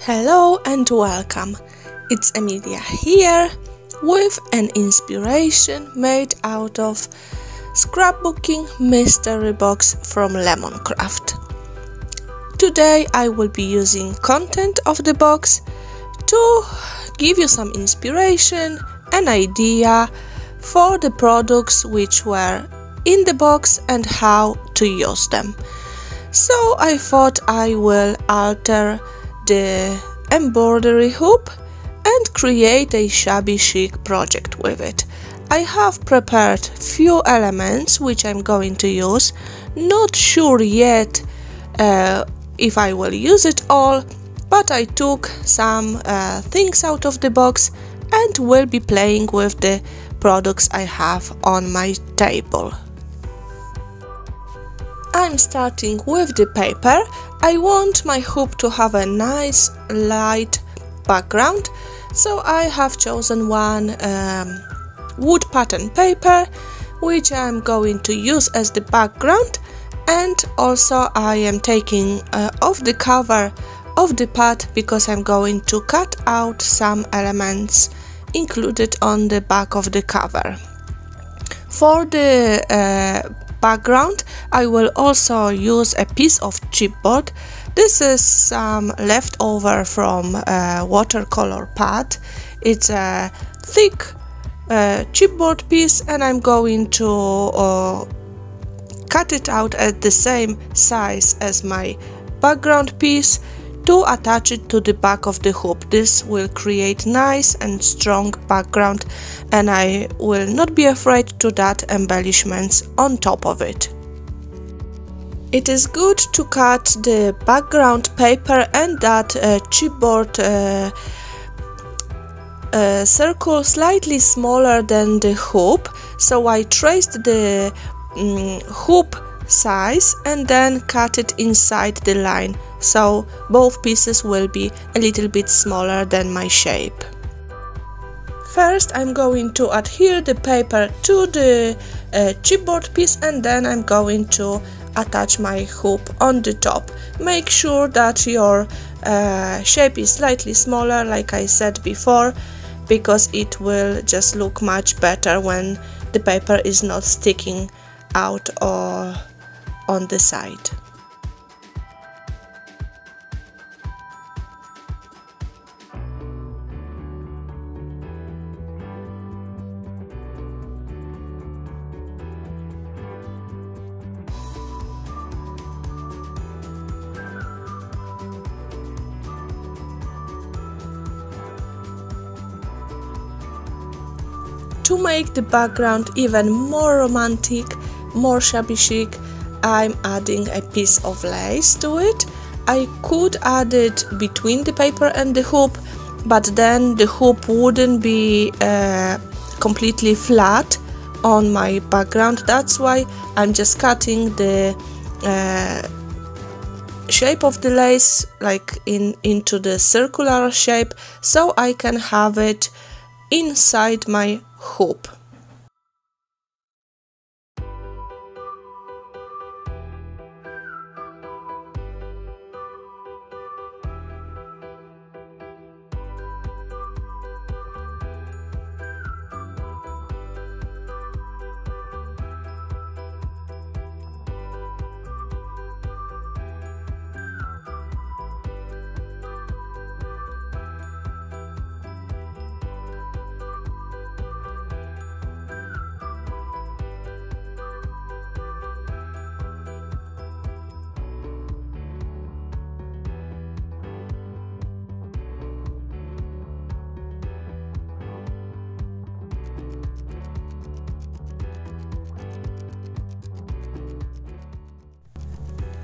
Hello and welcome, it's Emilia here with an inspiration made out of Scrapbooking Mystery Box from Lemoncraft. Today I will be using content of the box to give you some inspiration and idea for the products which were in the box and how to use them. So I thought I will alter the embroidery hoop and create a shabby chic project with it. I have prepared few elements which I'm going to use. Not sure yet if I will use it all, but I took some things out of the box and will be playing with the products I have on my table. I'm starting with the paper. I want my hoop to have a nice light background, so I have chosen one wood pattern paper which I'm going to use as the background, and also I am taking off the cover of the pad because I'm going to cut out some elements included on the back of the cover. For the background I will also use a piece of chipboard. This is some leftover from watercolor pad. It's a thick chipboard piece and I'm going to cut it out at the same size as my background piece to attach it to the back of the hoop. This will create nice and strong background and I will not be afraid to add embellishments on top of it. It is good to cut the background paper and that chipboard circle slightly smaller than the hoop, so I traced the hoop size and then cut it inside the line, so both pieces will be a little bit smaller than my shape. First I'm going to adhere the paper to the chipboard piece and then I'm going to attach my hoop on the top. Make sure that your shape is slightly smaller, like I said before, because it will just look much better when the paper is not sticking out or on the side. To make the background even more romantic, more shabby chic, I'm adding a piece of lace to it. I could add it between the paper and the hoop, but then the hoop wouldn't be completely flat on my background. That's why I'm just cutting the shape of the lace like into the circular shape, so I can have it inside my hoop.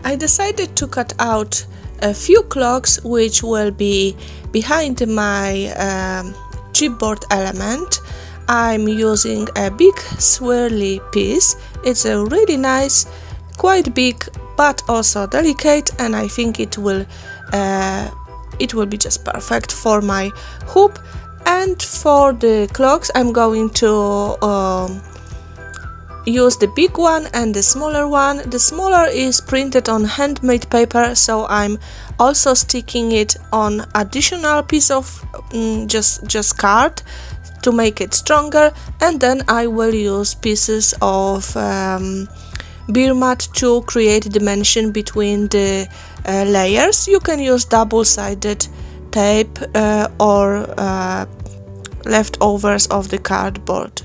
I decided to cut out a few clocks which will be behind my chipboard element. I'm using a big swirly piece. It's a really nice, quite big but also delicate, and I think it will be just perfect for my hoop. And for the clocks I'm going to use the big one and the smaller one. The smaller is printed on handmade paper, so I'm also sticking it on additional piece of just card to make it stronger, and then I will use pieces of beer mat to create dimension between the layers. You can use double-sided tape or leftovers of the cardboard.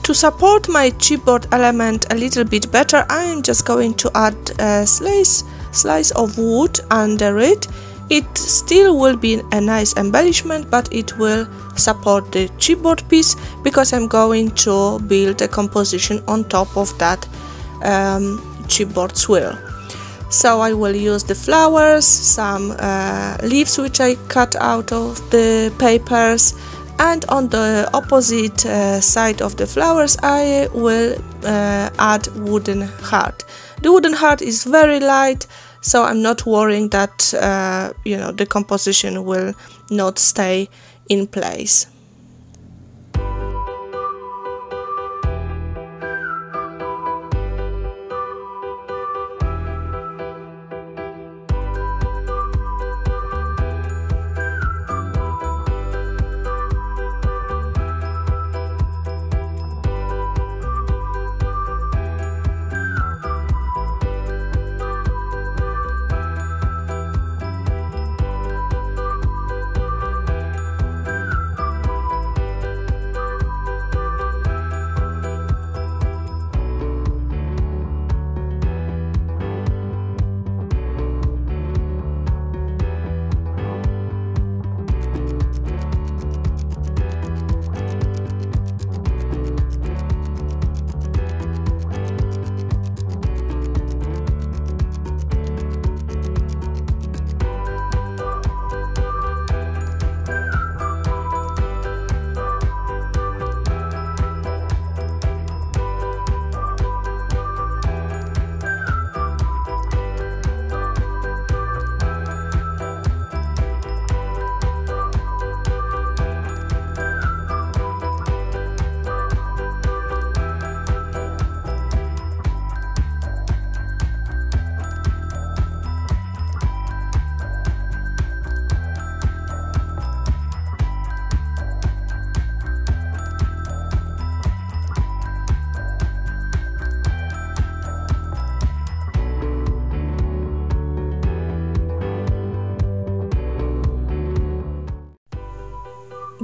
To support my chipboard element a little bit better, I am just going to add a slice of wood under it. It still will be a nice embellishment, but it will support the chipboard piece because I'm going to build a composition on top of that chipboard swivel. So I will use the flowers, some leaves which I cut out of the papers, and on the opposite side of the flowers I will add wooden heart. The wooden heart is very light, so I'm not worrying that the composition will not stay in place.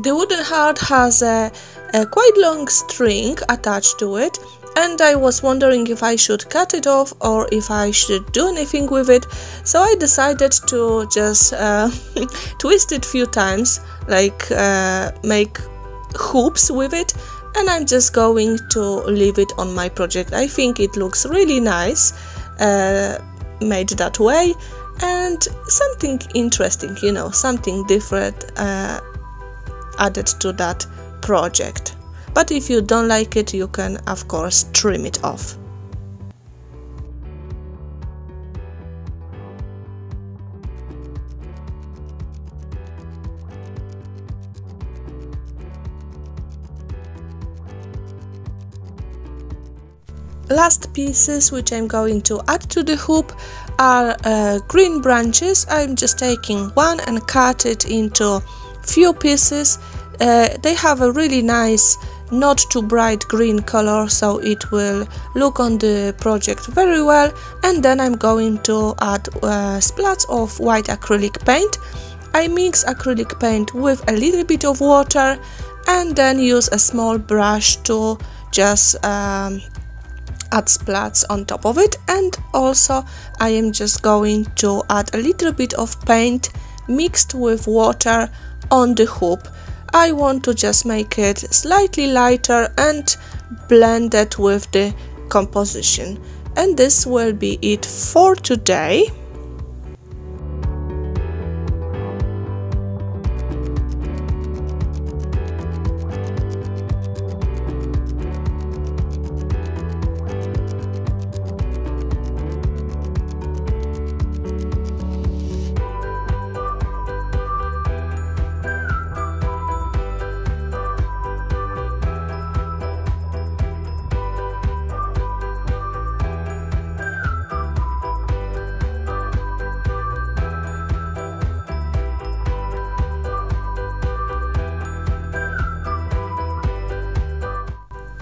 The wooden heart has a quite long string attached to it, and I was wondering if I should cut it off or if I should do anything with it, so I decided to just twist it a few times, like make hoops with it, and I'm just going to leave it on my project. I think it looks really nice made that way, and something interesting, something different added to that project. But if you don't like it, you can of course trim it off. last pieces which I'm going to add to the hoop are green branches. I'm just taking one and cut it into few pieces. They have a really nice, not too bright green color, so it will look on the project very well. And then I'm going to add splats of white acrylic paint. I mix acrylic paint with a little bit of water and then use a small brush to just add splats on top of it. And also I am just going to add a little bit of paint mixed with water on the hoop. I want to just make it slightly lighter and blend it with the composition. And this will be it for today.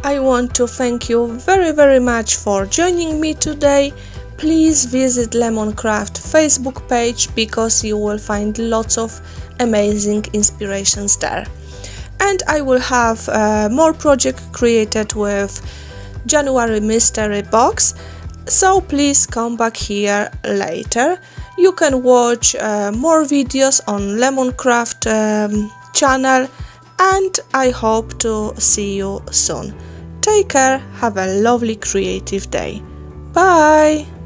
I want to thank you very much for joining me today. Please visit Lemoncraft Facebook page because you will find lots of amazing inspirations there. And I will have more projects created with January mystery box, so please come back here later. You can watch more videos on Lemoncraft channel, and I hope to see you soon. Take care, have a lovely creative day. Bye!